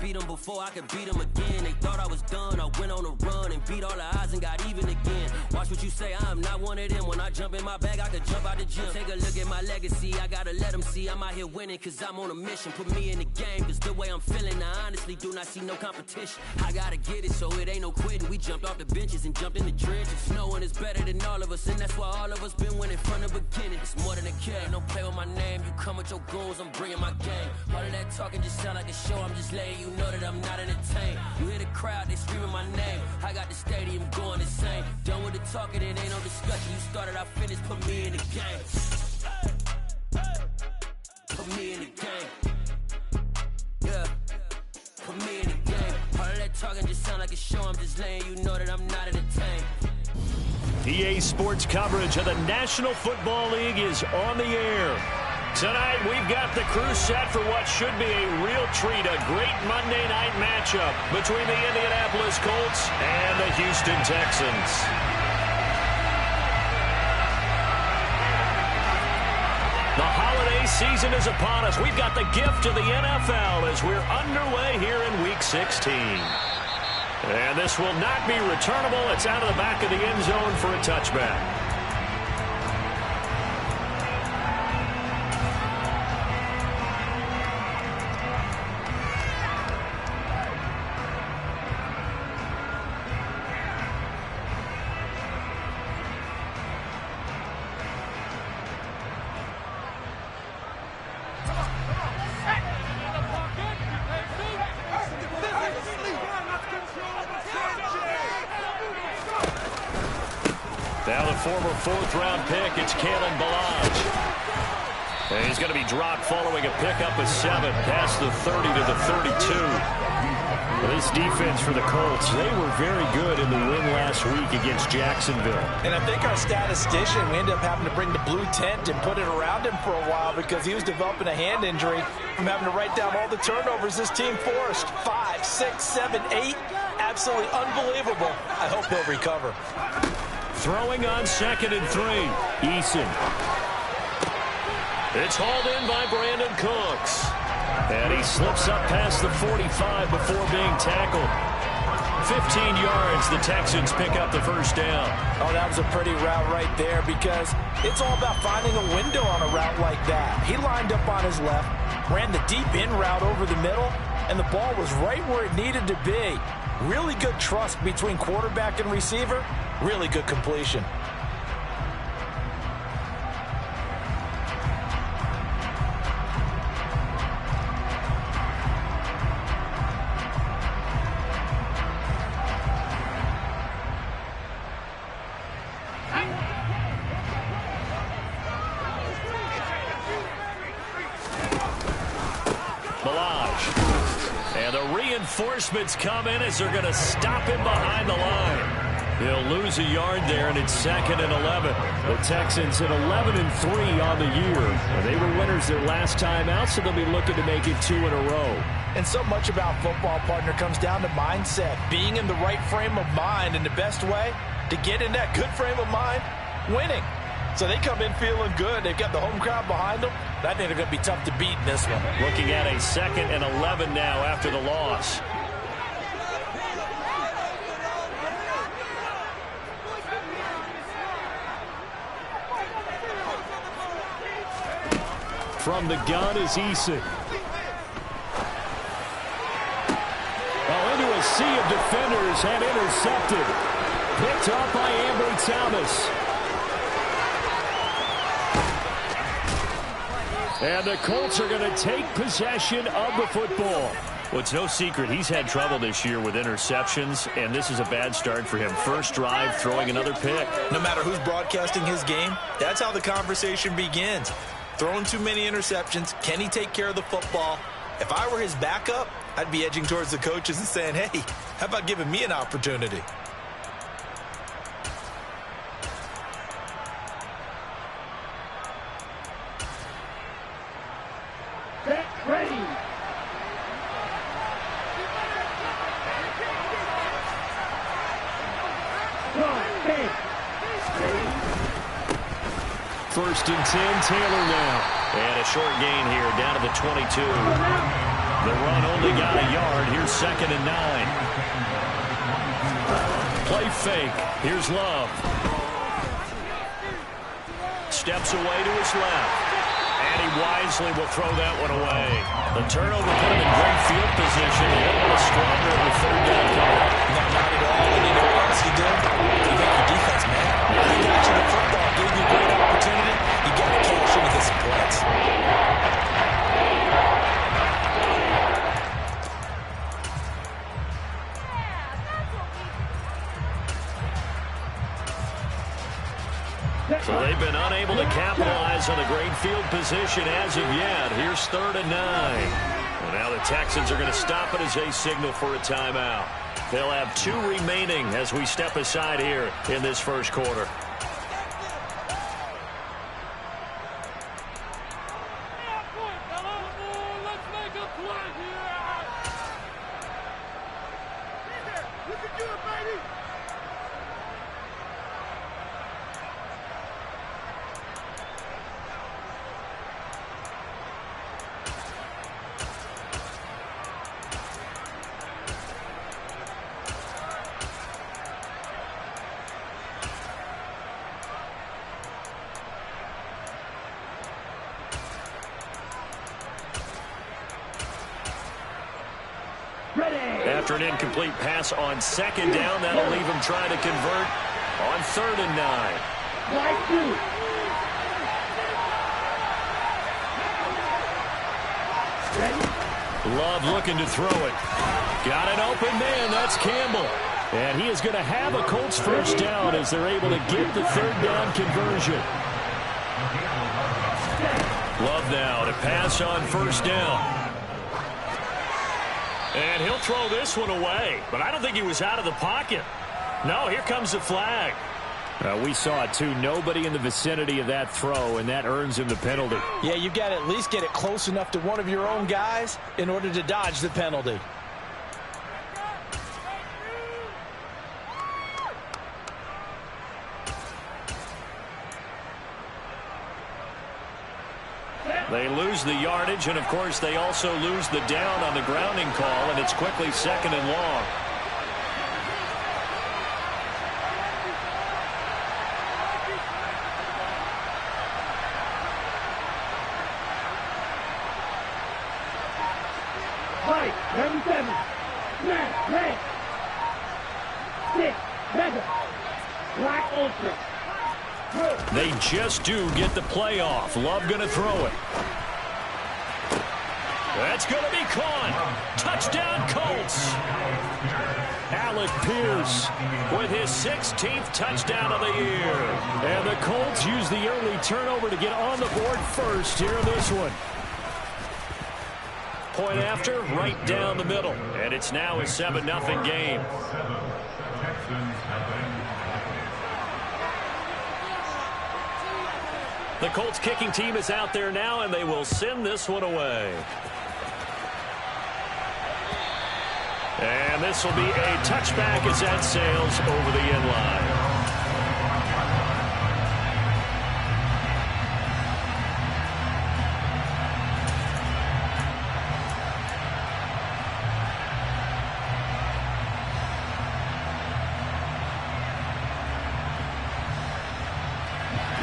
beat them before, I could beat them again. They thought I was done, I went on a run and beat all the odds and got even again. Watch what you say, I am not one of them. When I jump in my bag, I could jump out the gym. Take a look at my legacy, I gotta let them see I'm out here winning, cause I'm on a mission. Put me in the game, cause the way I'm feeling, I honestly do not see no competition. I gotta get it, so it ain't no quitting. We jumped off the benches and jumped in the trenches. No one is better than all of us, and that's why all of us been winning from the beginning. It's more than a game, don't play with my name. You come with your goons, I'm bringing my game. All of that talking just sound like a show, I'm just letting you know that I'm not entertained. You hear the crowd, they screaming my name. I got the stadium going insane. Done with the talking, it ain't no discussion. You started, I finished, put me in the game. Put me in the game. Yeah, put me in the game. All of that talking just sound like a show, I'm just letting you know that I'm not entertained. EA Sports coverage of the National Football League is on the air. Tonight, we've got the crew set for what should be a real treat, a great Monday night matchup between the Indianapolis Colts and the Houston Texans. The holiday season is upon us. We've got the gift of the NFL as we're underway here in Week 16. And this will not be returnable. It's out of the back of the end zone for a touchback. Now the former fourth-round pick, it's Kalen Ballage. And he's going to be dropped following a pickup of 7 past the 30 to the 32. This defense for the Colts, they were very good in the win last week against Jacksonville. And I think our statistician, we ended up having to bring the blue tent and put it around him for a while because he was developing a hand injury from having to write down all the turnovers this team forced. 5, 6, 7, 8. Absolutely unbelievable. I hope he'll recover. Throwing on 2nd and 3. Eason. It's hauled in by Brandon Cooks. And he slips up past the 45 before being tackled. 15 yards, the Texans pick up the first down. Oh, that was a pretty route right there because it's all about finding a window on a route like that. He lined up on his left, ran the deep in route over the middle, and the ball was right where it needed to be. Really good trust between quarterback and receiver. Really good completion. And the reinforcements come in as they're going to stop him behind the line. He'll lose a yard there, and it's 2nd and 11. The Texans at 11-3 on the year. And they were winners their last time out, so they'll be looking to make it 2 in a row. And so much about football, partner, comes down to mindset. Being in the right frame of mind, and the best way to get in that good frame of mind, winning. So they come in feeling good. They've got the home crowd behind them. I think they're going to be tough to beat in this one. Looking at a 2nd and 11 now after the loss. From the gun is Eason. Oh, into a sea of defenders and intercepted. Picked up by Ambry Thomas. And the Colts are going to take possession of the football. Well, it's no secret he's had trouble this year with interceptions, and this is a bad start for him. First drive, throwing another pick. No matter who's broadcasting his game, that's how the conversation begins. Throwing too many interceptions, can he take care of the football? If I were his backup, I'd be edging towards the coaches and saying, hey, how about giving me an opportunity? First and 10, Taylor now. And a short gain here, down to the 22. The run only got a yard. Here's 2nd and 9. Play fake. Here's Love. Steps away to his left. And he wisely will throw that one away. The turnover put him in great field position. A little bit stronger in the 3rd down coming up. No, not at all. And you know what else he did? He got your defense, man. He got you the football, gave you a great opportunity. You got to cash in with this blitz. So they've been unable to capitalize on the great field position as of yet. Here's 3rd and 9. Well, now the Texans are going to stop it as they signal for a timeout. They'll have 2 remaining as we step aside here in this first quarter. After an incomplete pass on 2nd down, that'll leave him trying to convert on 3rd and 9. Love looking to throw it. Got an open man. That's Campbell. And he is going to have a Colts first down as they're able to get the 3rd down conversion. Love now to pass on 1st down. And he'll throw this one away. But I don't think he was out of the pocket. No, here comes the flag. We saw it, too. Nobody in the vicinity of that throw, and that earns him the penalty. Yeah, you've got to at least get it close enough to one of your own guys in order to dodge the penalty. They lose the yardage, and, of course, they also lose the down on the grounding call, and it's quickly 2nd and long. They just do get the play off. Love going to throw it. That's going to be caught. Touchdown, Colts. Alec Pierce with his 16th touchdown of the year. And the Colts use the early turnover to get on the board first here in this one. Point after, right down the middle. And it's now a 7-0 game. The Colts kicking team is out there now, and they will send this one away. And this will be a touchback as that sails over the end line.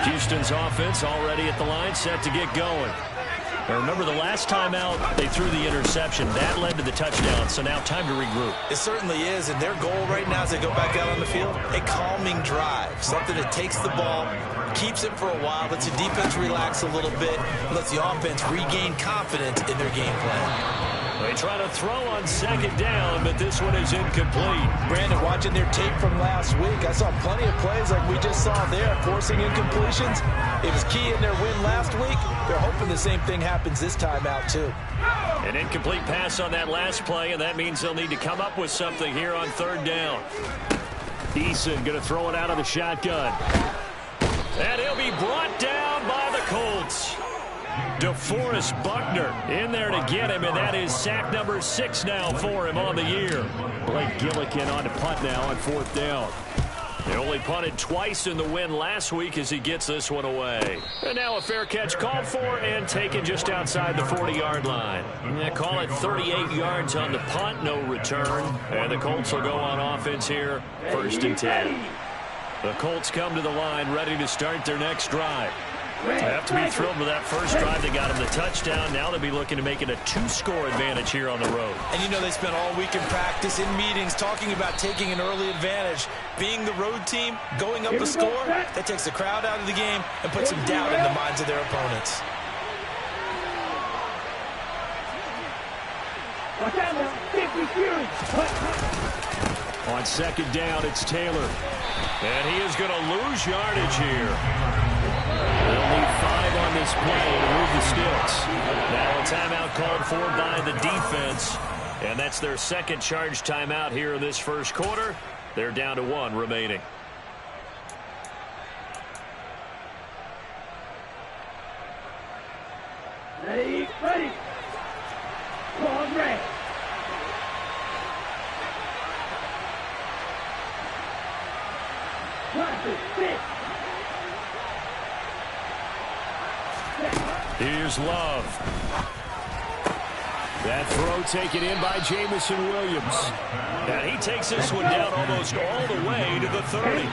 Houston's offense already at the line, set to get going. Now remember, the last time out, they threw the interception. That led to the touchdown, so now time to regroup. It certainly is, and their goal right now as they go back out on the field, a calming drive, something that takes the ball, keeps it for a while, lets the defense relax a little bit, lets the offense regain confidence in their game plan. They try to throw on 2nd down, but this one is incomplete. Brandon, watching their tape from last week, I saw plenty of plays like we just saw there, forcing incompletions. It was key in their win last week. They're hoping the same thing happens this time out, too. An incomplete pass on that last play, and that means they'll need to come up with something here on 3rd down. Eason going to throw it out of the shotgun. And he'll be brought down by the Colts. DeForest Buckner in there to get him, and that is sack number 6 now for him on the year. Blake Gillikin on to punt now on 4th down. He only punted twice in the win last week as he gets this one away. And now a fair catch called for and taken just outside the 40-yard line. Yeah, call it 38 yards on the punt, no return. And the Colts will go on offense here, 1st and 10. The Colts come to the line ready to start their next drive. They have to be thrilled with that first drive. They got him the touchdown. Now they'll be looking to make it a 2-score advantage here on the road. And you know they spent all week in practice, in meetings, talking about taking an early advantage. Being the road team, going up a score, that takes the crowd out of the game and puts some doubt in the minds of their opponents. On 2nd down, it's Taylor. And he is going to lose yardage here. They'll need 5 on this play to move the sticks. Now a timeout called for by the defense. And that's their 2nd charge timeout here in this 1st quarter. They're down to 1 remaining. Ready. Ball red. Here's Love. That throw taken in by Jamison Williams. And he takes this one down almost all the way to the 30.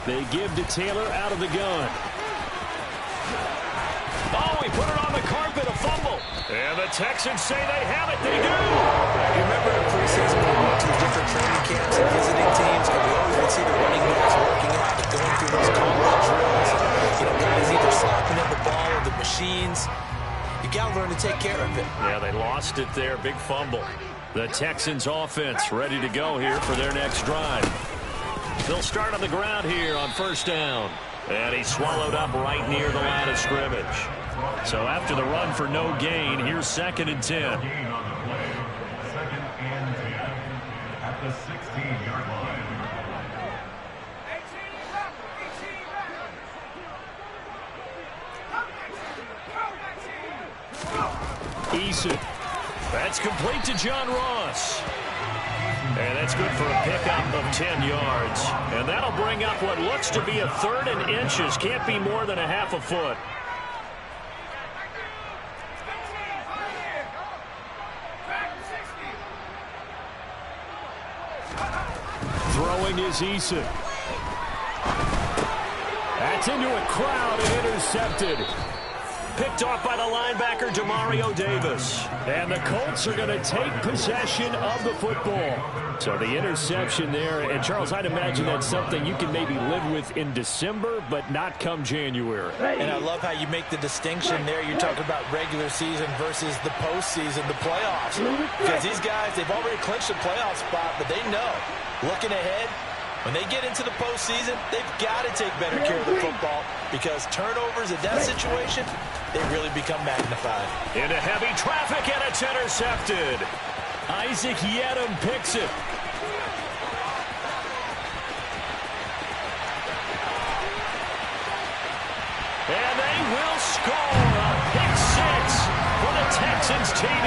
They give to Taylor out of the gun. Oh, he put it on the carpet, a fumble. And the Texans say they have it. They do. You remember in preseason when we went to the different training camps and visiting teams, and we always would see the running backs working out and going through those college drills. You know, guys either slapping at the ball or the machines. You got to learn to take care of it. Yeah, they lost it there. Big fumble. The Texans offense ready to go here for their next drive. They'll start on the ground here on 1st down. And he's swallowed up right near the line of scrimmage. So after the run for no gain, here's 2nd and 10. At the 16-yard line. Eason. That's complete to John Ross. And that's good for a pickup of 10 yards. And that'll bring up what looks to be a 3rd and inches. Can't be more than a half a foot. Throwing is Eason. That's into a crowd and intercepted. Picked off by the linebacker, Demario Davis. And the Colts are going to take possession of the football. So the interception there. And, Charles, I'd imagine that's something you can maybe live with in December, but not come January. And I love how you make the distinction there. You're talking about regular season versus the postseason, the playoffs. Because these guys, they've already clinched a playoff spot, but they know, looking ahead, when they get into the postseason, they've got to take better care of the football because turnovers in that situation, they really become magnified. Into heavy traffic, and it's intercepted. Isaac Yedem picks it. And they will score a pick 6 for the Texans TD.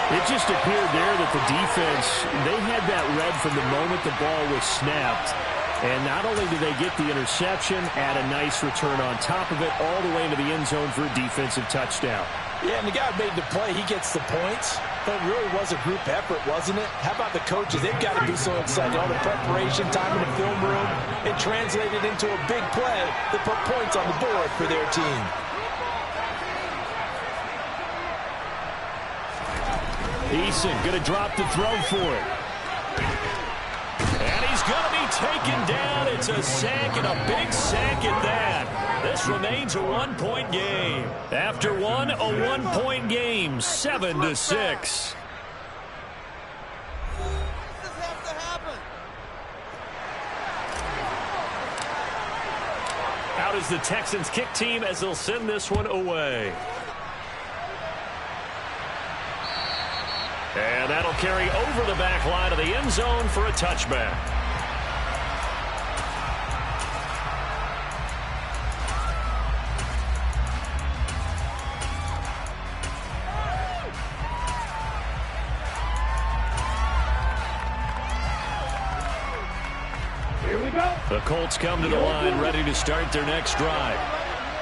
It just appeared there that the defense, they had that read from the moment the ball was snapped. And not only did they get the interception, add a nice return on top of it, all the way into the end zone for a defensive touchdown. Yeah, and the guy made the play. He gets the points. But it really was a group effort, wasn't it? How about the coaches? They've got to be so excited. All the preparation time in the film room, it translated into a big play that put points on the board for their team. Eason going to drop the throw for it. And he's going to be taken down. It's a sack, and a big sack at that. This remains a one-point game. After one, a one-point game, 7-6. Out is the Texans kick team as they'll send this one away. And that'll carry over the back line of the end zone for a touchback. The Colts come to the line ready to start their next drive.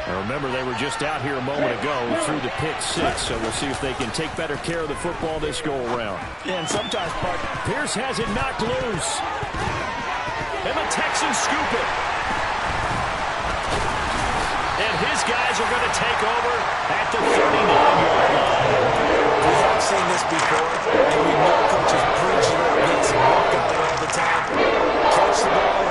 Now remember, they were just out here a moment ago through the pick six, so we'll see if they can take better care of the football this go-around. Yeah, and sometimes, Pierce has it knocked loose. And the Texans scoop it. And his guys are going to take over at the 39-yard line. We've all seen this before, and we know coaches preach this and walk out all the time. Catch the ball.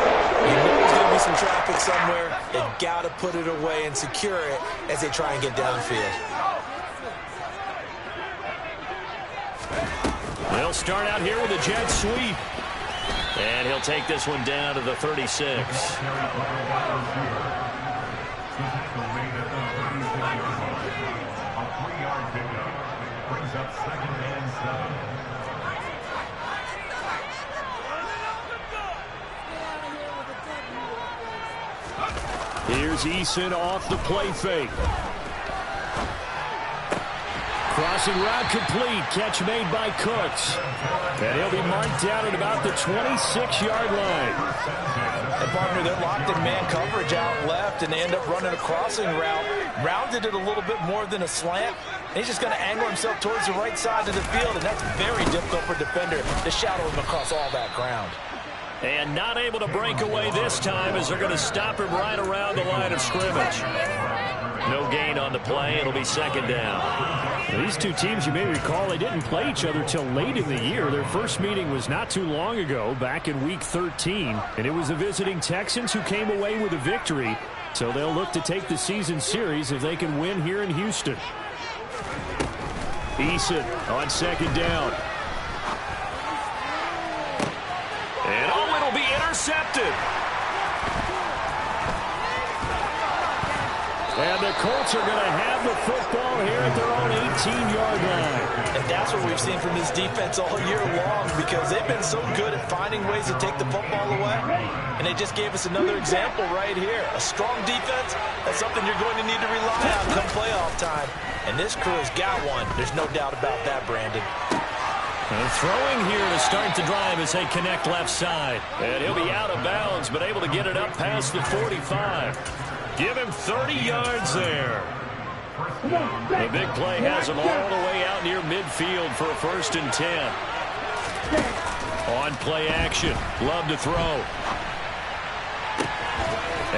You know there's going to be some traffic somewhere. They've got to put it away and secure it as they try and get downfield. They'll start out here with a jet sweep. And he'll take this one down to the 36. Here's Eason off the play fake. Crossing route complete. Catch made by Cooks. And he'll be marked down at about the 26-yard line. And partner, they're locked in man coverage out left, and they end up running a crossing route. Rounded it a little bit more than a slant. And he's just going to angle himself towards the right side of the field, and that's very difficult for a defender to shadow him across all that ground. And not able to break away this time as they're going to stop him right around the line of scrimmage. No gain on the play. It'll be second down. Well, these two teams, you may recall, they didn't play each other till late in the year. Their first meeting was not too long ago, back in Week 13. And it was the visiting Texans who came away with a victory. So they'll look to take the season series if they can win here in Houston. Eason on second down. And it'll be intercepted. And the Colts are going to have the football here at their own 18-yard line. And that's what we've seen from this defense all year long, because they've been so good at finding ways to take the football away. And they just gave us another example right here. A strong defense, that's something you're going to need to rely on come playoff time. And this crew has got one. There's no doubt about that, Brandon. And throwing here to start the drive as they connect left side. And he'll be out of bounds, but able to get it up past the 45. Give him 30 yards there. The big play has him all the way out near midfield for a 1st and 10. On play action. Love to throw.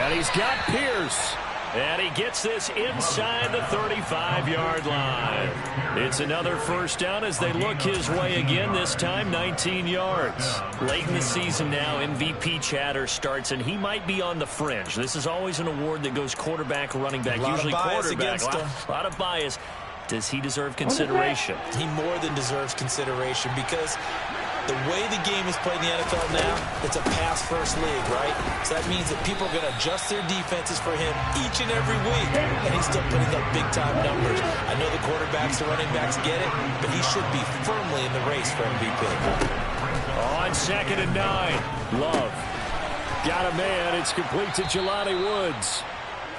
And he's got Pierce. And he gets this inside the 35-yard line. It's another first down as they look his way again, this time 19 yards. Late in the season now, MVP chatter starts, and he might be on the fringe. This is always an award that goes quarterback, running back, usually quarterback. A lot of bias. Does he deserve consideration? He more than deserves consideration, because the way the game is played in the NFL now, it's a pass-first league, right? So that means that people are going to adjust their defenses for him each and every week, and he's still putting up big-time numbers. I know the quarterbacks, the running backs get it, but he should be firmly in the race for MVP. On 2nd and 9, Love. Got a man. It's complete to Jelani Woods.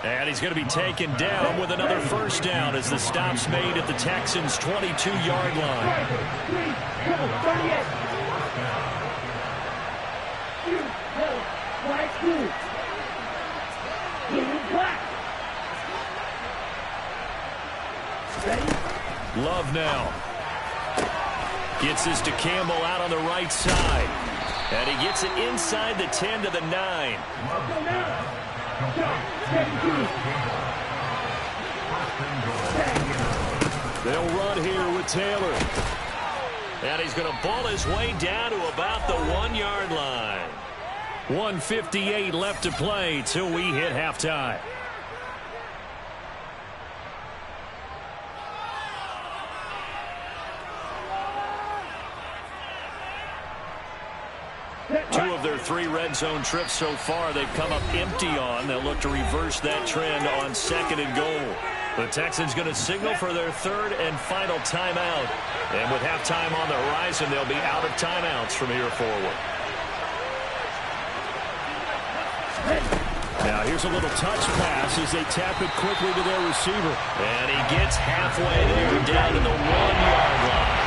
And he's going to be taken down with another first down as the stop's made at the Texans' 22-yard line. Love now. Gets this to Campbell out on the right side. And he gets it inside the 10 to the 9. They'll run here with Taylor. And he's going to ball his way down to about the 1-yard line. 1:58 left to play till we hit halftime. Two of their 3 red zone trips so far they've come up empty on. They'll look to reverse that trend on 2nd and goal. The Texans going to signal for their 3rd and final timeout. And with halftime on the horizon, they'll be out of timeouts from here forward. Now here's a little touch pass as they tap it quickly to their receiver. And he gets halfway there down to the 1-yard line.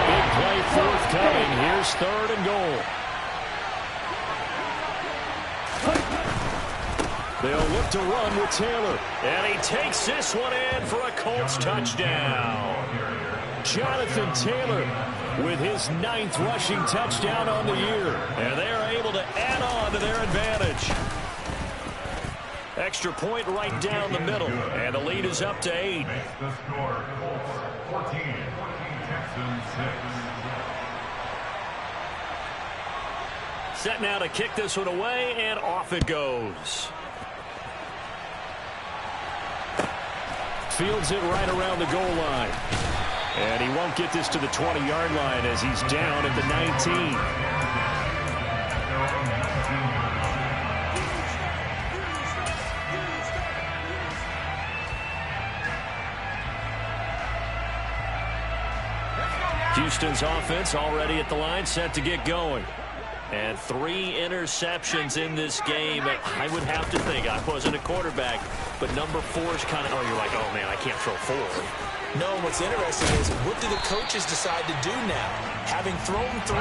Big play forthcoming. Here's 3rd and goal. They'll look to run with Taylor. And he takes this one in for a Colts touchdown. Jonathan Taylor with his 9th rushing touchdown on the year. And they're able to add on to their advantage. Extra point right down the middle. And the lead is up to 8. Makes the score Colts 14, Texans 6. Set now to kick this one away, and off it goes. Fields it right around the goal line. And he won't get this to the 20-yard line as he's down at the 19. Houston's offense already at the line, set to get going. And 3 interceptions in this game. I would have to think, I wasn't a quarterback, but number 4 is kind of, you're like, oh man, I can't throw 4. No, what's interesting is, what do the coaches decide to do now? Having thrown 3,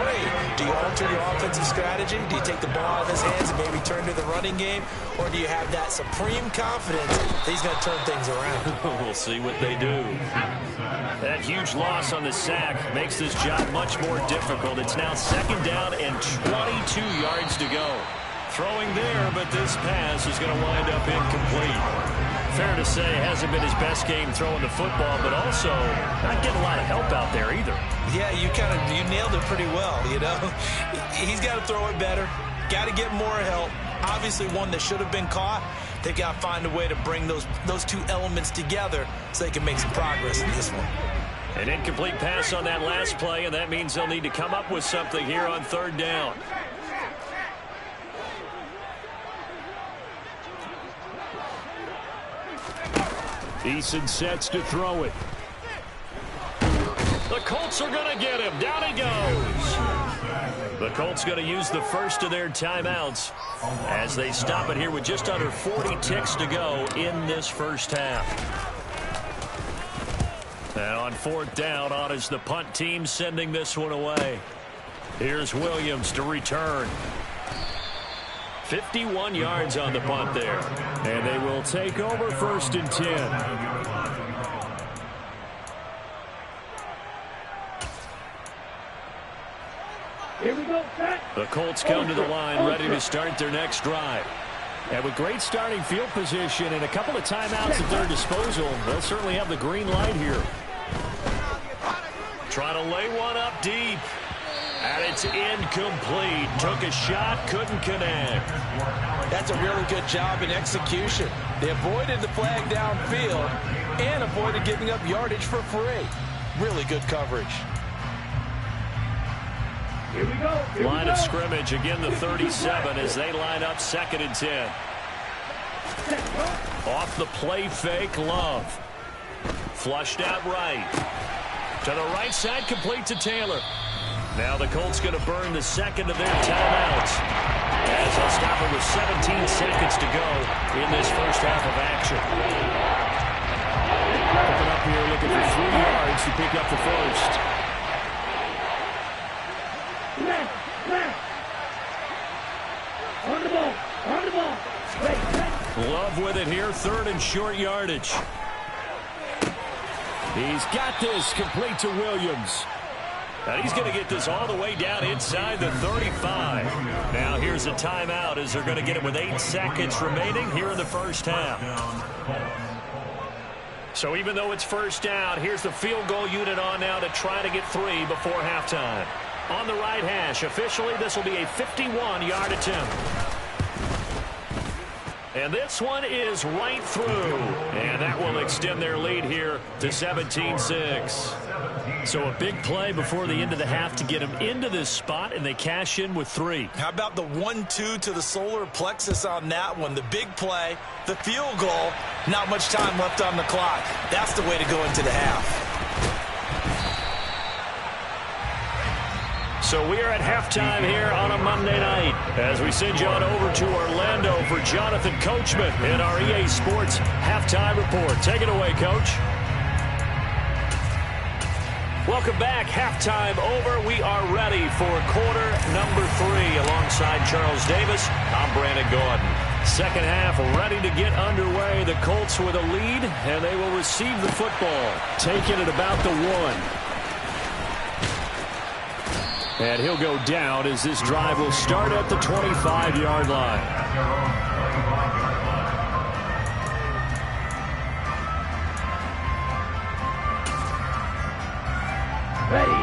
do you alter your offensive strategy? Do you take the ball out of his hands and maybe turn to the running game? Or do you have that supreme confidence that he's going to turn things around? We'll see what they do. That huge loss on the sack makes this job much more difficult. It's now 2nd down and 22 yards to go. Throwing there, but this pass is going to wind up incomplete. Fair to say, hasn't been his best game throwing the football, but also not getting a lot of help out there either. Yeah, you nailed it pretty well, you know. He's got to throw it better. Got to get more help. Obviously one that should have been caught. They've got to find a way to bring those 2 elements together so they can make some progress in this one. An incomplete pass on that last play, and that means they'll need to come up with something here on 3rd down. Eason sets to throw it. The Colts are going to get him. Down he goes. The Colts going to use the first of their timeouts as they stop it here with just under 40 ticks to go in this first half. And on 4th down, on is the punt team sending this one away. Here's Williams to return. 51 yards on the punt there. And they will take over 1st and 10. Here we go, set. The Colts come to the line ready to start their next drive. And with great starting field position and a couple of timeouts at their disposal, they'll certainly have the green light here. Trying to lay one up deep. And it's incomplete. Took a shot, couldn't connect. That's a really good job in execution. They avoided the flag downfield and avoided giving up yardage for free. Really good coverage. Here we go. Line of scrimmage, again the 37 as they line up 2nd and 10. Off the play fake, Love. Flushed out right. To the right side, complete to Taylor. Now the Colts going to burn the 2nd of their timeouts as they'll stop it with 17 seconds to go in this first half of action. Looking up here, looking for 3 yards to pick up the first. On the ball. On the ball. Love with it here, 3rd and short yardage. He's got this complete to Williams. And he's going to get this all the way down inside the 35. Now here's a timeout as they're going to get it with 8 seconds remaining here in the first half. So even though it's 1st down, here's the field goal unit on now to try to get 3 before halftime. On the right hash, officially this will be a 51-yard attempt. And this one is right through. And that will extend their lead here to 17-6. So a big play before the end of the half to get them into this spot, and they cash in with 3. How about the 1-2 to the solar plexus on that one? The big play, the field goal, not much time left on the clock. That's the way to go into the half. So we are at halftime here on a Monday night as we send you on over to Orlando for Jonathan Coachman in our EA Sports Halftime Report. Take it away, Coach. Welcome back. Halftime over. We are ready for quarter number 3 alongside Charles Davis. I'm Brandon Gordon. Second half ready to get underway. The Colts with a lead, and they will receive the football. Taking it about the 1. And he'll go down as this drive will start at the 25-yard line.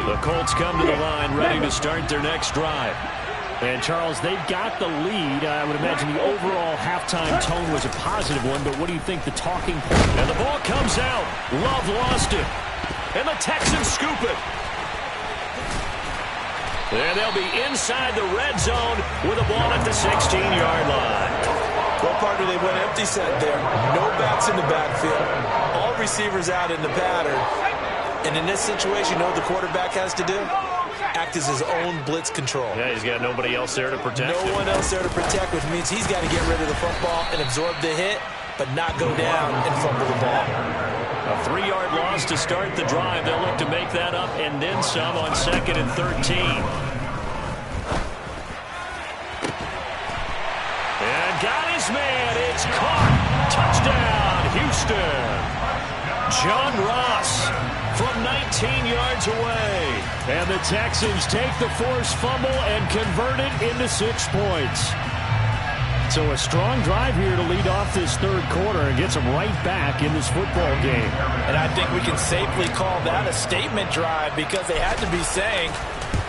The Colts come to the line ready to start their next drive. And, Charles, they've got the lead. I would imagine the overall halftime tone was a positive one, but what do you think the talking point? And the ball comes out. Love lost it. And the Texans scoop it. And they'll be inside the red zone with a ball at the 16-yard line. Well, partner, they went empty set there. No backs in the backfield. All receivers out in the pattern. And in this situation, you know what the quarterback has to do? Act as his own blitz control. Yeah, he's got nobody else there to protect him. No one else there to protect, which means he's got to get rid of the football and absorb the hit, but not go down and fumble the ball. A 3-yard loss to start the drive. They'll look to make that up and then some on 2nd and 13. And got his man. It's caught. Touchdown, Houston. John Ross from 19 yards away. And the Texans take the forced fumble and convert it into 6 points. So a strong drive here to lead off this third quarter and gets them right back in this football game. And I think we can safely call that a statement drive because they had to be saying,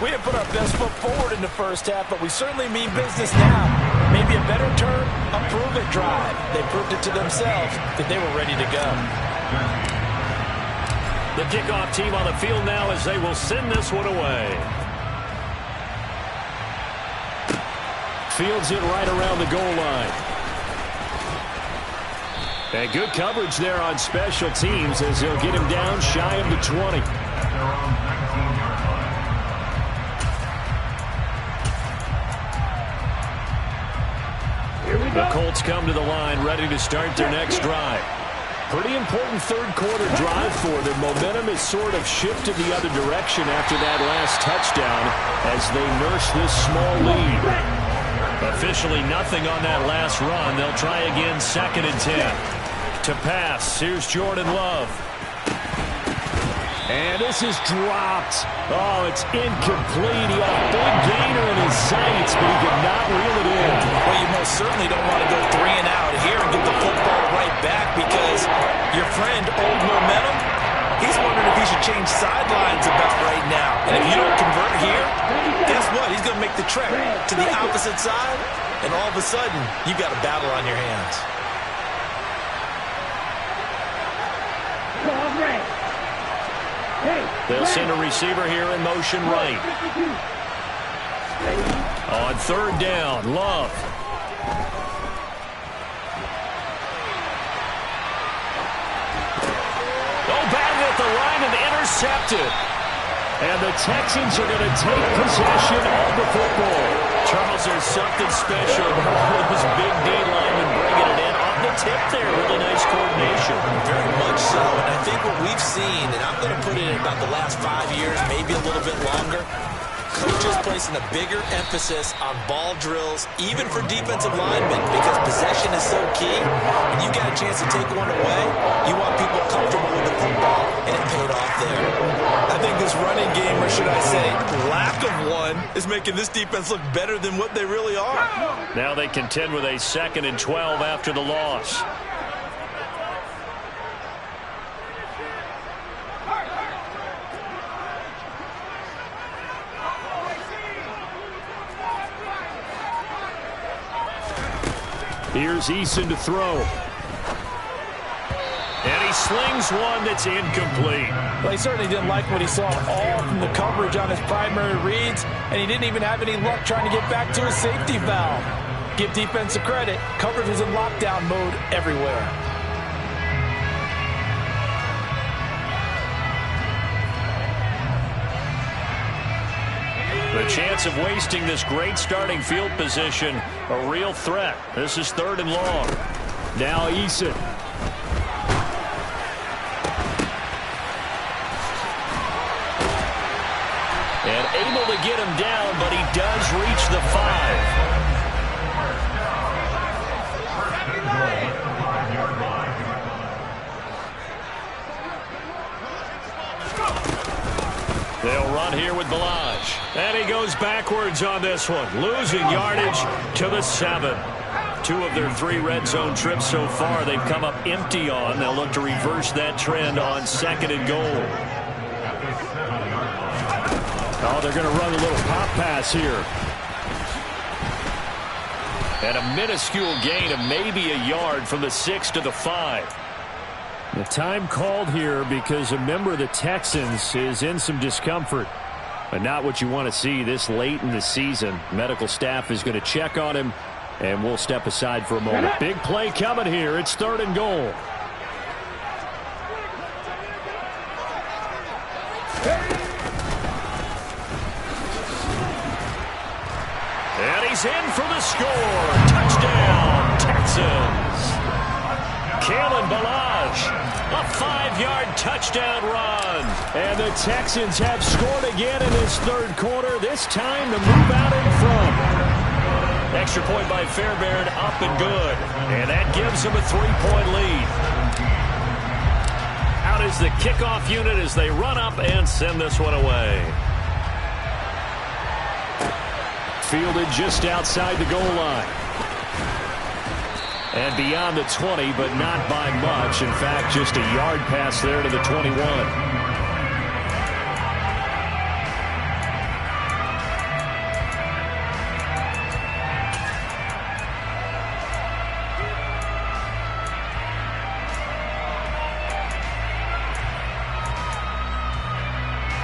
we didn't put our best foot forward in the first half, but we certainly mean business now. Maybe a better term, a prove-it drive. They proved it to themselves that they were ready to go. The kickoff team on the field now as they will send this one away. Fields it right around the goal line. And good coverage there on special teams as they'll get him down shy of the 20. The Colts come to the line ready to start their next drive. Pretty important third quarter drive for them. Momentum has sort of shifted the other direction after that last touchdown as they nurse this small lead. Officially nothing on that last run. They'll try again 2nd and 10. To pass, here's Jordan Love. And this is dropped. Oh, it's incomplete. He had a big gainer in his sights, but he could not reel it in. Well, you most certainly don't want to go 3 and out here and get the football right back because your friend, Old Momentum, he's wondering if he should change sidelines about right now. And if you don't convert here, guess what? He's going to make the trek to the opposite side, and all of a sudden, you've got a battle on your hands. They'll send a receiver here in motion right. On 3rd down, Love. Oh, batted at the line and intercepted. And the Texans are going to take possession of the football. Charles, there's something special about those big D linemen bringing it in. Off the tip there, really nice coordination. Very much so, and I think what we've seen, and I'm going to put it in about the last 5 years, maybe a little bit longer, coaches placing a bigger emphasis on ball drills, even for defensive linemen, because possession is so key. When you get a chance to take one away, you want people comfortable with the football, and it paid off there. I think this running game, or should I say lack of one, is making this defense look better than what they really are. Now they contend with a 2nd and 12 after the loss. Here's Eason to throw. And he slings one that's incomplete. Well, he certainly didn't like what he saw all from the coverage on his primary reads, and he didn't even have any luck trying to get back to his safety valve. Give defense a credit. Coverage was in lockdown mode everywhere. The chance of wasting this great starting field position, a real threat. This is 3rd and long. Now Eason. And able to get him down, but he does reach the 5. They'll run here with Balaj. And he goes backwards on this one, losing yardage to the 7. 2 of their 3 red zone trips so far they've come up empty on. They'll look to reverse that trend on 2nd and goal. Oh, they're going to run a little pop pass here. And a minuscule gain of maybe a yard from the 6 to the 5. The time called here because a member of the Texans is in some discomfort. But not what you want to see this late in the season. Medical staff is going to check on him, and we'll step aside for a moment. Big play coming here. It's 3rd and goal. And he's in for the score. Touchdown, Texans. Kalen Balaj, a 5-yard touchdown run. And the Texans have scored again in this 3rd quarter. This time to move out in front. Extra point by Fairbairn, up and good. And that gives them a 3-point lead. Out is the kickoff unit as they run up and send this one away. Fielded just outside the goal line. And beyond the 20, but not by much. In fact, just a yard pass there to the 21.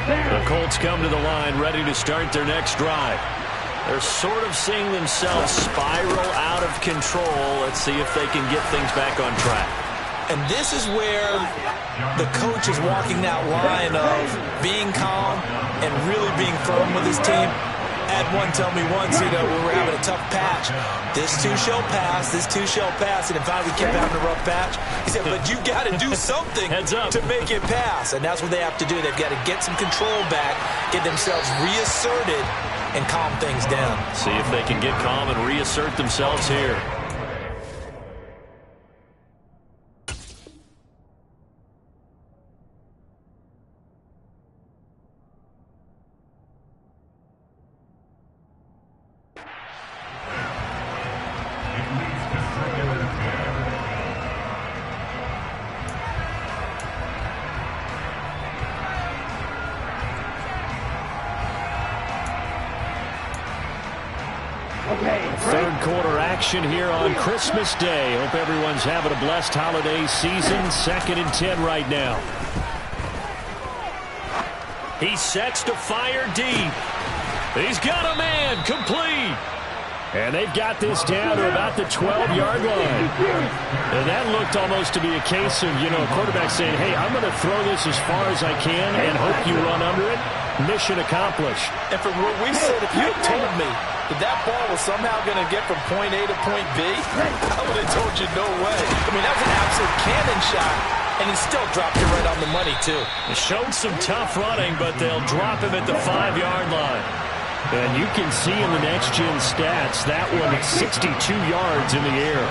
The Colts come to the line ready to start their next drive. They're sort of seeing themselves spiral out of control. Let's see if they can get things back on track. And this is where the coach is walking that line of being calm and really being firm with his team. Had one tell me once, we were having a tough patch. This too shall pass, this too shall pass. And in fact, we kept having a rough patch. He said, but you got to do something to make it pass. And that's what they have to do. They've got to get some control back, get themselves reasserted, and calm things down. See if they can get calm and reassert themselves here. Third quarter action here on Christmas Day. Hope everyone's having a blessed holiday season. 2nd and 10 right now. He sets to fire deep. He's got a man complete. And they've got this down to about the 12-yard line. And that looked almost to be a case of, a quarterback saying, hey, I'm going to throw this as far as I can and hope you run under it. Mission accomplished. And from where we said, if you had told me that ball was somehow going to get from point A to point B, I would have told you no way. I mean, that was an absolute cannon shot, and he still dropped it right on the money, too. He showed some tough running, but they'll drop him at the 5-yard line. And you can see in the next-gen stats, that one is 62 yards in the air.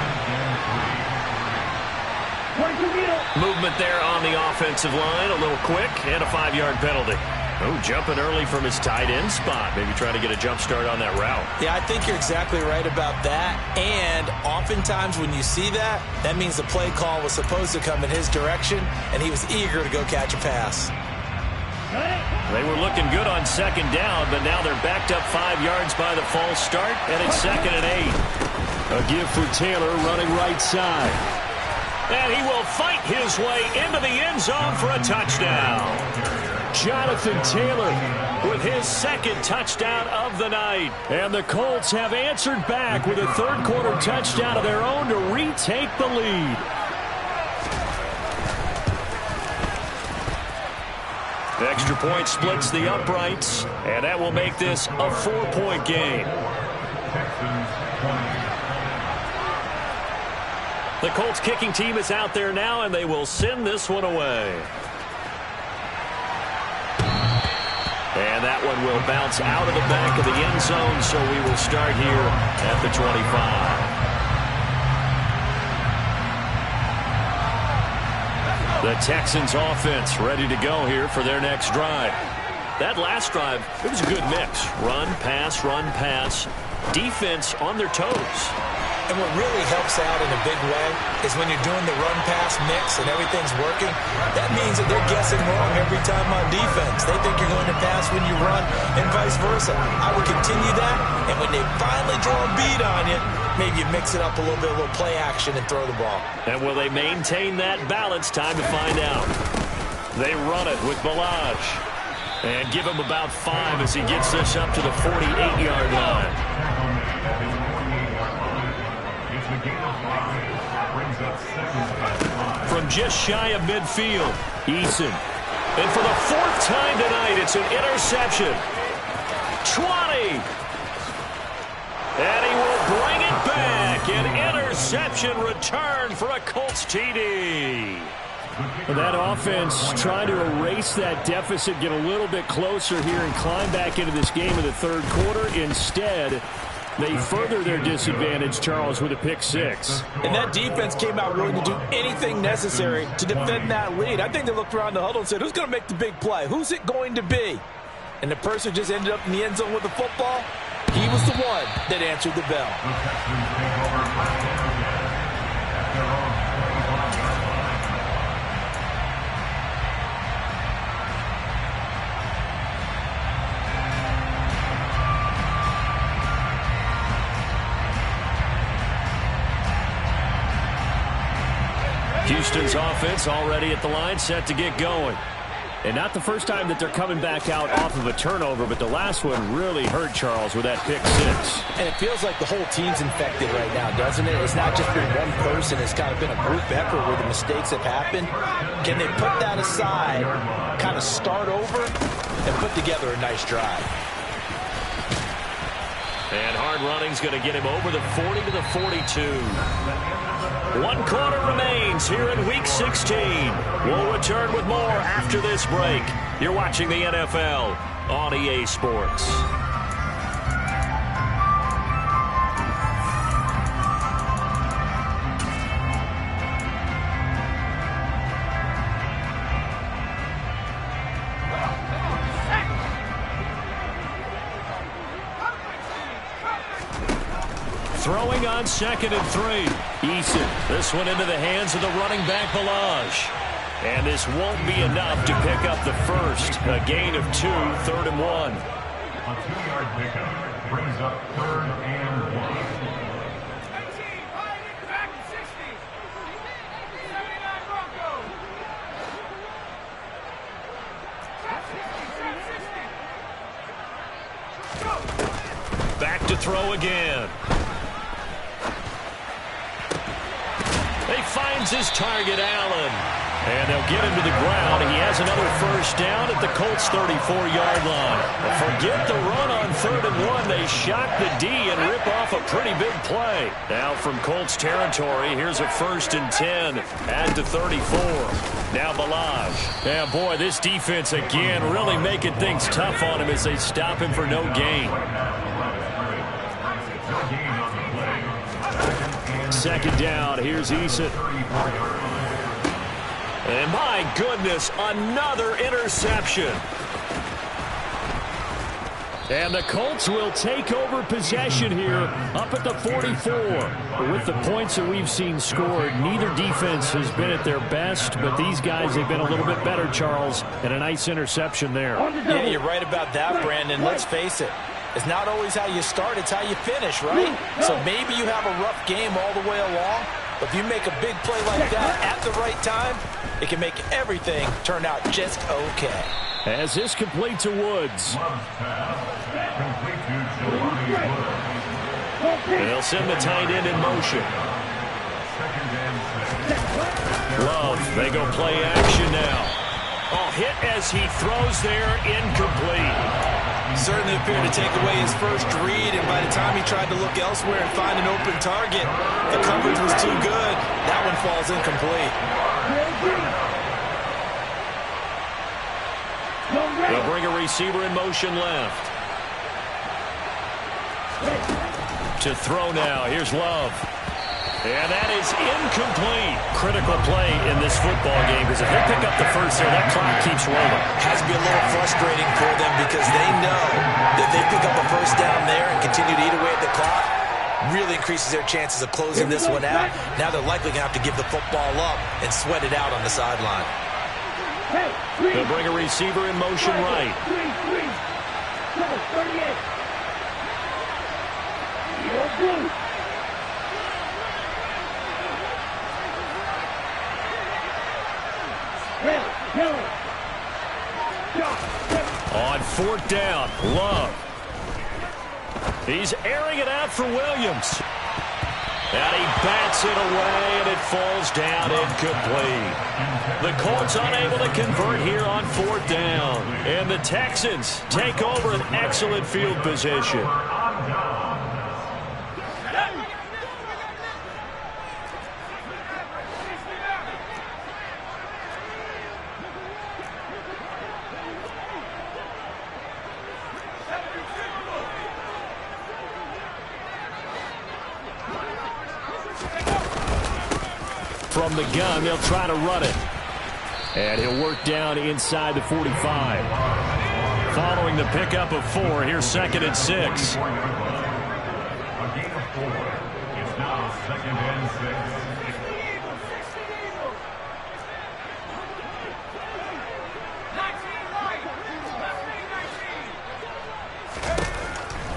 Movement there on the offensive line, a little quick, and a 5-yard penalty. Oh, jumping early from his tight end spot. Maybe trying to get a jump start on that route. Yeah, I think you're exactly right about that. And oftentimes when you see that, that means the play call was supposed to come in his direction, and he was eager to go catch a pass. They were looking good on 2nd down, but now they're backed up 5 yards by the false start, and it's 2nd and 8. A give for Taylor running right side. And he will fight his way into the end zone for a touchdown. Jonathan Taylor with his 2nd touchdown of the night. And the Colts have answered back with a 3rd quarter touchdown of their own to retake the lead. The extra point splits the uprights, and that will make this a 4-point game. The Colts kicking team is out there now, and they will send this one away. And that one will bounce out of the back of the end zone, so we will start here at the 25. The Texans offense ready to go here for their next drive. That last drive, it was a good mix. Run, pass, defense on their toes. And what really helps out in a big way is when you're doing the run-pass mix and everything's working, that means that they're guessing wrong every time on defense. They think you're going to pass when you run and vice versa. I would continue that, and when they finally draw a beat on you, maybe you mix it up a little bit, a little play action, and throw the ball. And will they maintain that balance? Time to find out. They run it with Balaj. And give him about 5 as he gets this up to the 48-yard line. From just shy of midfield, Eason. And for the 4th time tonight, it's an interception. 20. And he will bring it back. An interception return for a Colts TD. That offense trying to erase that deficit, get a little bit closer here and climb back into this game in the third quarter. Instead, they further their disadvantage, Charles, with a pick 6. And that defense came out willing to do anything necessary to defend that lead. I think they looked around the huddle and said, who's going to make the big play? Who's it going to be? And the person who just ended up in the end zone with the football, he was the one that answered the bell. Houston's offense already at the line, set to get going. And not the first time that they're coming back out off of a turnover, but the last one really hurt Charles with that pick 6. And it feels like the whole team's infected right now, doesn't it? It's not just been one person. It's kind of been a group effort where the mistakes have happened. Can they put that aside, kind of start over, and put together a nice drive? And hard running's going to get him over the 40 to the 42. 1 quarter remains here in Week 16. We'll return with more after this break. You're watching the NFL on EA Sports. Throwing on 2nd and 3. Eason. This one into the hands of the running back, Balaj. And this won't be enough to pick up the first. A gain of 2, 3rd and 1. A 2-yard pickup brings up 3rd and 1. Back to throw again. He finds his target, Allen. And they'll get him to the ground. He has another first down at the Colts' 34-yard line. Forget the run on 3rd and 1. They shock the D and rip off a pretty big play. Now from Colts territory, here's a 1st and 10 at the 34. Now Balaj. Yeah, boy, this defense again really making things tough on him as they stop him for no gain. 2nd down. Here's Eason. And my goodness, another interception. And the Colts will take over possession here up at the 44. With the points that we've seen scored, neither defense has been at their best, but these guys have been a little bit better, Charles, and a nice interception there. Yeah, you're right about that, Brandon. Let's face it. It's not always how you start, it's how you finish, right? So maybe you have a rough game all the way along, but if you make a big play like that at the right time, it can make everything turn out just okay. As this complete to Woods. And they'll send the tight end in motion. Love, they go play action now. Oh, hit as he throws there, incomplete. Certainly appeared to take away his first read, and by the time he tried to look elsewhere and find an open target, the coverage was too good. That one falls incomplete. They'll bring a receiver in motion left. To throw now. Here's Love. And that is incomplete. Critical play in this football game because if they pick up the first there, that clock keeps rolling. Has to be a little frustrating for them because they know that if they pick up a first down there and continue to eat away at the clock, really increases their chances of closing this one out. Now they're likely going to have to give the football up and sweat it out on the sideline. They'll bring a receiver in motion right. 38. On fourth down, Love. He's airing it out for Williams. And he bats it away, and it falls down incomplete. The Colts unable to convert here on fourth down. And the Texans take over an excellent field position. From the gun, they'll try to run it. And he'll work down inside the 45. Following the pickup of 4, here's 2nd and 6. A gain of 4. It's now 2nd and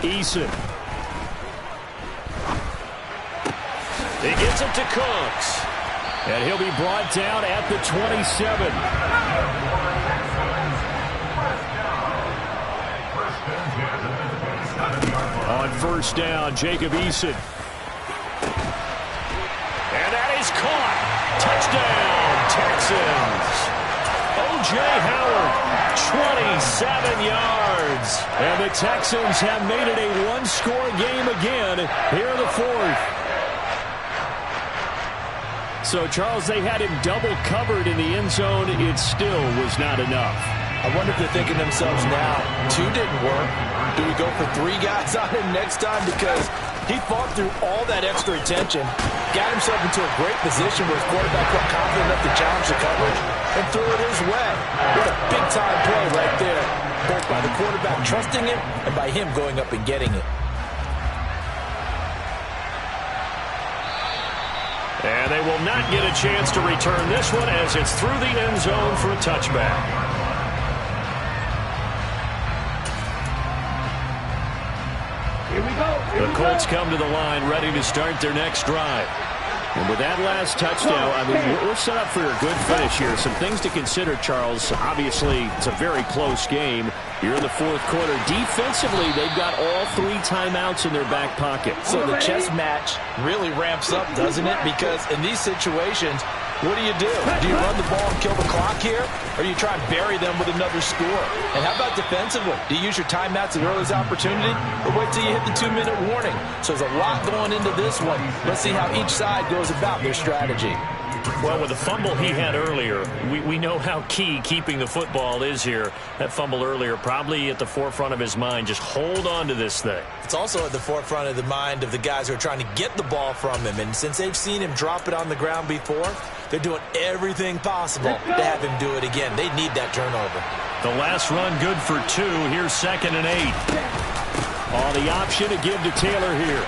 6. Eason. He gets it to Cooks. And he'll be brought down at the 27. On first down, Jacob Eason. And that is caught. Touchdown, Texans. O.J. Howard, 27 yards. And the Texans have made it a one-score game again here in the fourth. So, Charles, they had him double covered in the end zone. It still was not enough. I wonder if they're thinking to themselves now, 2 didn't work. Do we go for 3 guys on him next time? Because he fought through all that extra attention, got himself into a great position where his quarterback felt confident enough to challenge the coverage and threw it his way. What a big-time play right there, both by the quarterback trusting him and by him going up and getting it. And they will not get a chance to return this one as it's through the end zone for a touchback. Here we go. The Colts come to the line ready to start their next drive. And with that last touchdown, I mean, we're set up for a good finish here. Some things to consider, Charles. Obviously, it's a very close game. You're in the fourth quarter. Defensively, they've got all 3 timeouts in their back pocket. So the chess match really ramps up, doesn't it? Because in these situations, what do? Do you run the ball and kill the clock here? Or do you try and bury them with another score? And how about defensively? Do you use your timeouts at earliest opportunity? Or wait till you hit the 2-minute warning? So there's a lot going into this one. Let's see how each side goes about their strategy. Well, with the fumble he had earlier, we know how key keeping the football is here. That fumble earlier probably at the forefront of his mind. Just hold on to this thing. It's also at the forefront of the mind of the guys who are trying to get the ball from him. And since they've seen him drop it on the ground before, they're doing everything possible to have him do it again. They need that turnover. The last run good for 2. Here's 2nd and 8. Oh, the option to give to Taylor here.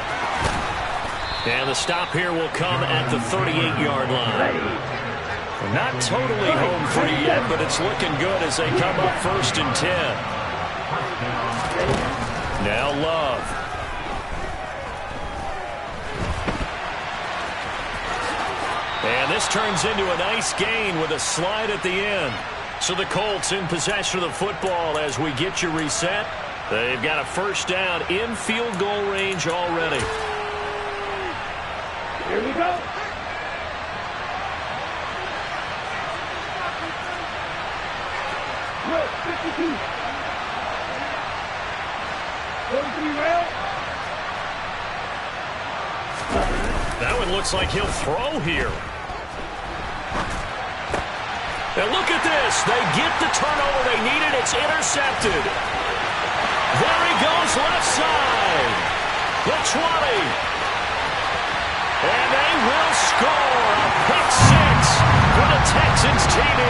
And the stop here will come at the 38-yard line. Not totally home free yet, but it's looking good as they come up 1st and 10. Now Love. And this turns into a nice gain with a slide at the end. So the Colts in possession of the football as we get you reset. They've got a first down in field goal range already. Here we go. Look, 52. 43 round. That one looks like he'll throw here. And look at this. They get the turnover they needed. It's intercepted. There he goes left side. The 20. And they will score a pick six for the Texans TD.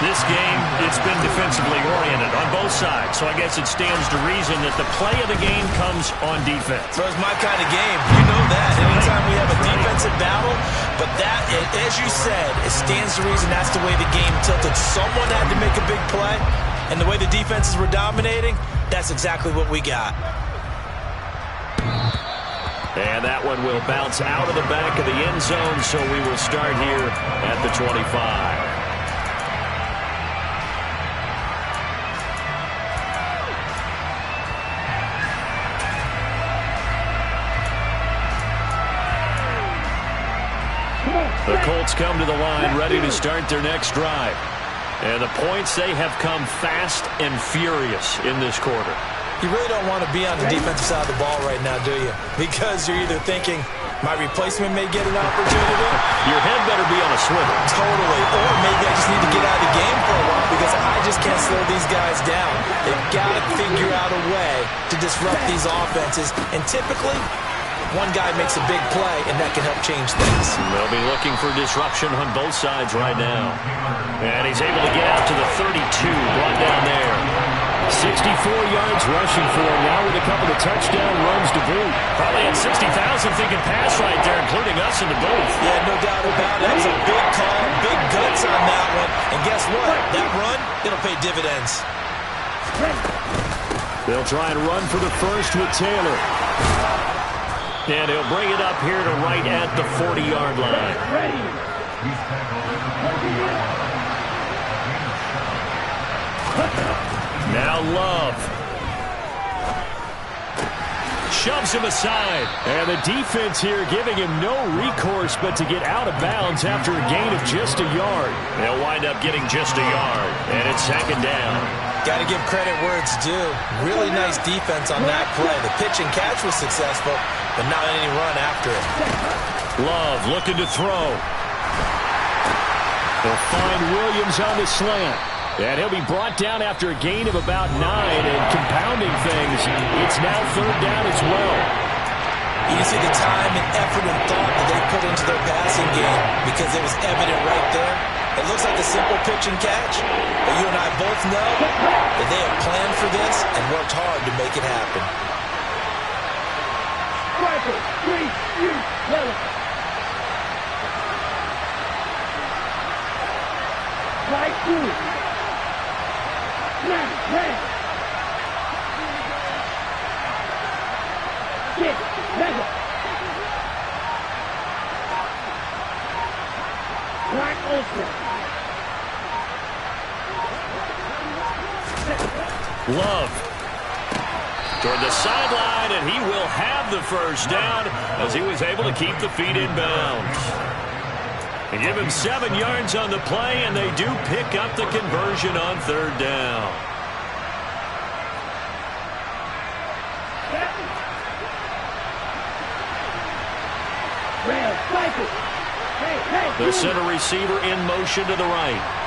This game, it's been defensively oriented on both sides, so I guess it stands to reason that the play of the game comes on defense. So it's my kind of game. You know that. Anytime we have a defensive battle, but that, as you said, it stands to reason that's the way the game tilted. Someone had to make a big play, and the way the defenses were dominating, that's exactly what we got. And that one will bounce out of the back of the end zone, so we will start here at the 25. The Colts come to the line ready to start their next drive. And the points, they have come fast and furious in this quarter. You really don't want to be on the defensive side of the ball right now, do you? Because you're either thinking, my replacement may get an opportunity. Your head better be on a swivel. Totally. Or maybe I just need to get out of the game for a while because I just can't slow these guys down. They've got to figure out a way to disrupt these offenses. And typically, one guy makes a big play, and that can help change things. They'll be looking for disruption on both sides right now. And he's able to get out to the 32, brought down there. 64 yards rushing for him now with a couple of touchdown runs to boot. Probably had 60,000 thinking pass right there, including us in the booth. Yeah, no doubt about it. That was a big call, big guts on that one. And guess what? That run, it'll pay dividends. They'll try and run for the first with Taylor. And he'll bring it up here to right at the 40-yard line. Now Love. Shoves him aside. And the defense here giving him no recourse but to get out of bounds after a gain of just a yard. They'll wind up getting just a yard. And it's second down. Got to give credit where it's due. Really nice defense on that play. The pitch and catch was successful, but not any run after it. Love looking to throw. They'll find Williams on the slant. And he'll be brought down after a gain of about 9. And compounding things, it's now third down as well. You see the time and effort and thought that they put into their passing game because it was evident right there. It looks like a simple pitch and catch, but you and I both know that they have planned for this and worked hard to make it happen. Striker, 3, you, yellow. Right through. Snap, red. Kick, mega. Black ultra. Love toward the sideline, and he will have the first down as he was able to keep the feet in bounds. They give him 7 yards on the play, and they do pick up the conversion on third down. The center receiver in motion to the right.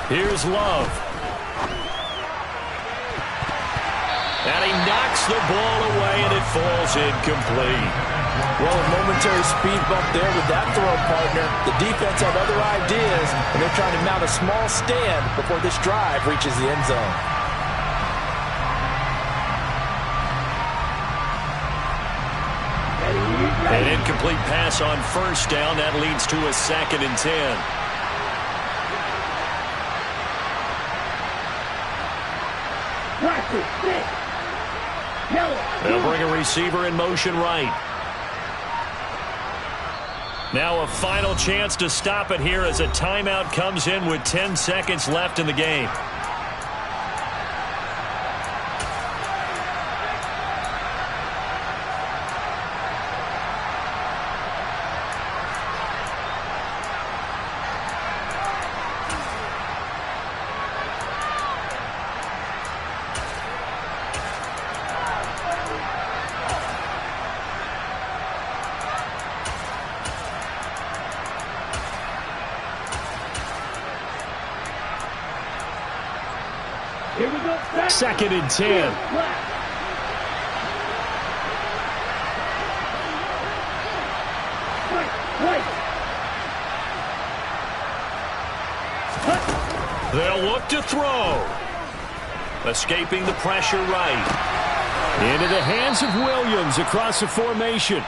Here's Love. And he knocks the ball away, and it falls incomplete. Well, a momentary speed bump there with that throw, partner. The defense had other ideas, and they're trying to mount a small stand before this drive reaches the end zone. An incomplete pass on first down. That leads to a 2nd and 10. They'll bring a receiver in motion right. Now a final chance to stop it here as a timeout comes in with 10 seconds left in the game. Here we go. Back. 2nd and 10. They'll look to throw. Escaping the pressure right. Into the hands of Williams across the formation.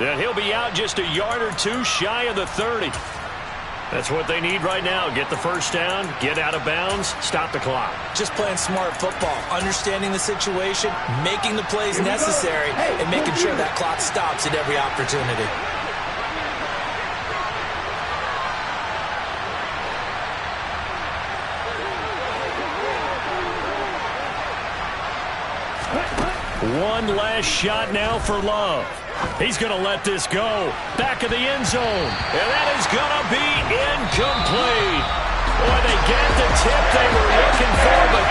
And he'll be out just a yard or two shy of the 30. That's what they need right now. Get the first down, get out of bounds, stop the clock. Just playing smart football, understanding the situation, making the plays necessary, and making sure that clock stops at every opportunity. One last shot now for Love. He's going to let this go. Back of the end zone. And that is going to be incomplete. Boy, they get the tip they were looking for, but